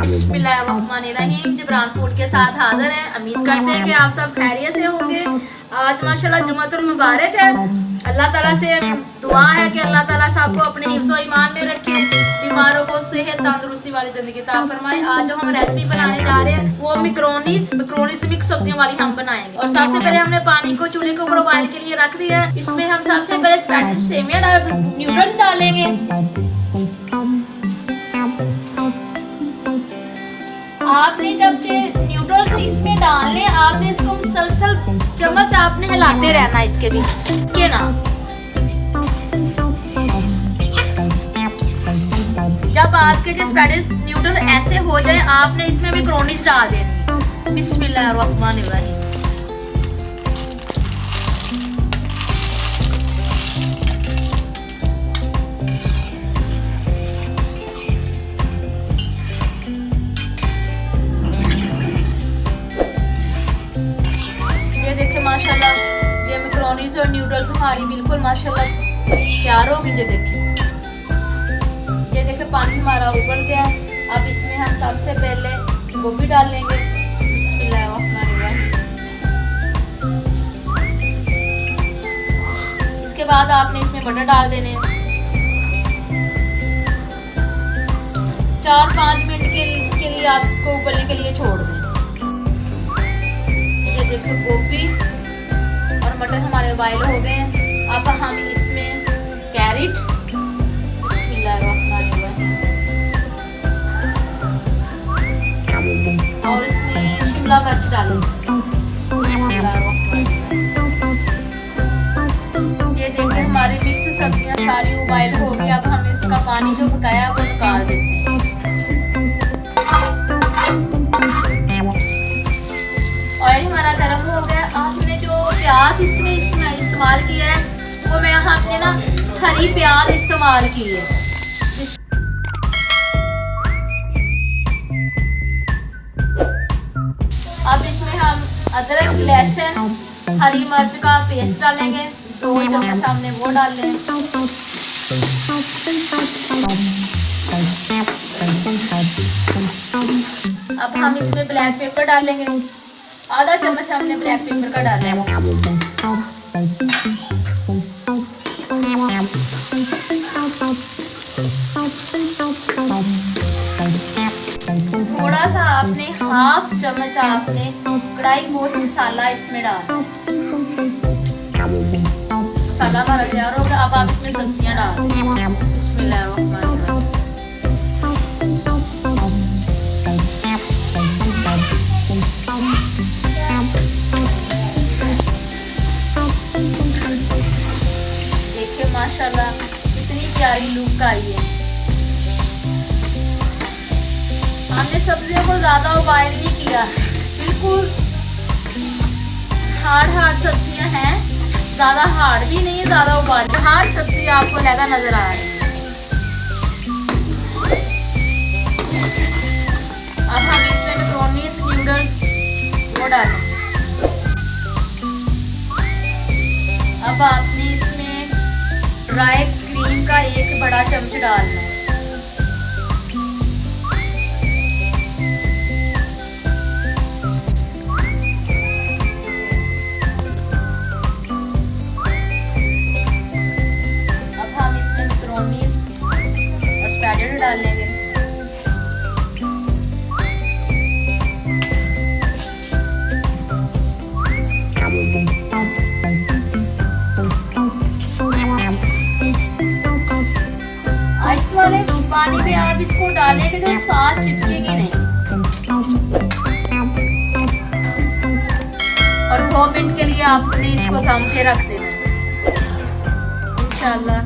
बिस्मिल्लाहिर्रहमानिर्रहीम। जिब्रान फूड के साथ हाजिर हैं। उम्मीद करते हैं कि आप सब खैरियत से होंगे। आज माशाल्लाह जुमातुल मुबारक है। अल्लाह ताला से दुआ है कि अल्लाह ताला सबको अपने हिफ्ज़ व ईमान में रखे, बीमारों को सेहत तंदुरुस्ती वाली जिंदगी अता फरमाए। आज जो हम रेसिपी बनाने जा रहे हैं वो मैकरोनीज मिक्स सब्जियों वाली हम बनाएंगे। और सबसे पहले हमने पानी को चूल्हे के ऊपर उबाल के लिए रख दिया है। इसमें हम सबसे पहले स्पैटेड सेमिया न्यूडल्स डालेंगे। आपने जब न्यूडल्स इसमें डालने, आपने इसको मुसलसल चम्मच आपने हिलाते रहना इसके भी के ना। जब आपके जो स्पैटेड न्यूडल ऐसे हो जाए, आपने इसमें भी मैकरोनीज डाल देनी। बिस्मिल्लाहिर्रहमानिर्रहीम। देखिए माशाल्लाह ये मैकरोनीज और न्यूडल्स हमारी बिल्कुल माशाल्लाह तैयार होगी। ये देखिए पानी हमारा उबल गया। अब इसमें हम सबसे पहले गोभी डाल लेंगे। बिस्मिल्लाहिर्रहमानिर्रहीम। इसके बाद आपने इसमें बटर डाल देने हैं। 4-5 मिनट के लिए आप इसको उबलने के लिए छोड़ दें। ये देखो गोभी और मटर हमारे बॉयल हो गए हैं। अब हम इसमें कैरेट, बिस्मिल्लाहिर्रहमानिर्रहीम, और इसमें शिमला मिर्च डालेंगे। ये देखिए हमारी मिक्स सब्जियां सारी उबाइल हो गई। अब हम इसका पानी जो पकाया वो निकाल देते हैं। ऑयल हमारा गर्म हो गया। आपने जो प्याज इसमें इस्तेमाल किया है वो मैं हमने ना हरी प्याज इस्तेमाल की है। अब इसमें हम अदरक, लहसुन, हरी मिर्च का पेस्ट डालेंगे। 2 चम्मच हमने वो डाल लें। अब हम इसमें ब्लैक पेपर डालेंगे। आधा चम्मच हमने ब्लैक पेपर का डाला है। थोड़ा सा आपने 1/2 चम्मच आपने कढ़ाई गोश्त मसाला इसमें डाला। मसाला हमारा तैयार होगा। अब आप इसमें सब्जियां डाल दें। बिस्मिल्लाहिर्रहमानिर्रहीम। माशाल्लाह कितनी प्यारी लुक आई है। हमने सब्जियों को ज्यादा उबाइल नहीं किया, बिल्कुल हार्ड सब्जियां हैं। ज्यादा हार्ड भी नहीं है, ज्यादा उबाल। हार्ड सब्जी आपको ज्यादा नजर आ रही है। अब हम इसमें मैकरोनीज न्यूडल्स वो डालें। अब आपने इसमें ड्राई क्रीम का 1 बड़ा चम्मच डालना है। अब हम इसमें मैकरोनीज और स्पैटेड डाल लेंगे। आइस वाले पानी में आप इसको डालेंगे तो साथ चिपकेगी नहीं। और 2 मिनट के लिए आपने इसको दम पे रख देना है। इंशाल्लाह